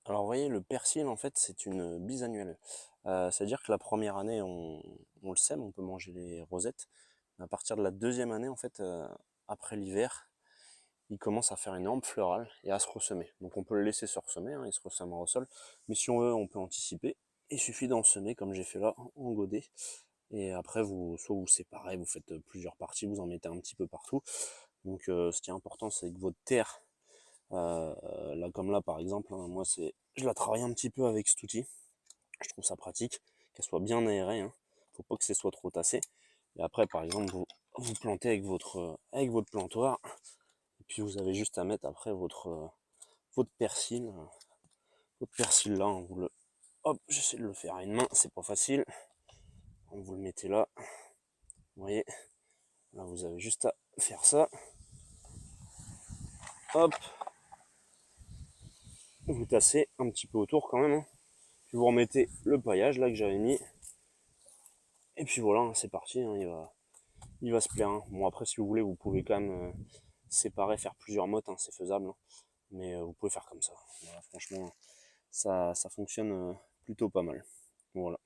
Alors vous voyez, le persil en fait c'est une bisannuelle. C'est-à-dire que la première année on le sème, on peut manger les rosettes. Mais à partir de la deuxième année en fait, après l'hiver, il commence à faire une hampe florale et à se ressemer. Donc on peut le laisser se ressemer, hein, il se ressemera au sol. Mais si on veut, on peut anticiper. Il suffit d'en semer comme j'ai fait là, en godet. Et après, soit vous séparez, vous faites plusieurs parties, vous en mettez un petit peu partout. Donc ce qui est important, c'est que votre terre, là comme là par exemple, hein, moi je la travaille un petit peu avec cet outil. Je trouve ça pratique, qu'elle soit bien aérée, hein. Faut pas que ce soit trop tassé. Et après par exemple, vous plantez avec votre plantoir, et puis vous avez juste à mettre après votre persil. Votre persil là, on vous le. Hop, j'essaie de le faire à une main, c'est pas facile. On vous le mettez là. Vous voyez, là vous avez juste à faire ça. Hop, vous tassez un petit peu autour quand même, hein. Puis vous remettez le paillage là que j'avais mis. Et puis voilà, hein, c'est parti, hein, il va se plaire, hein. Bon après si vous voulez, vous pouvez quand même séparer, faire plusieurs mottes, hein, c'est faisable, hein. Mais vous pouvez faire comme ça. Voilà, franchement, ça fonctionne plutôt pas mal. Voilà.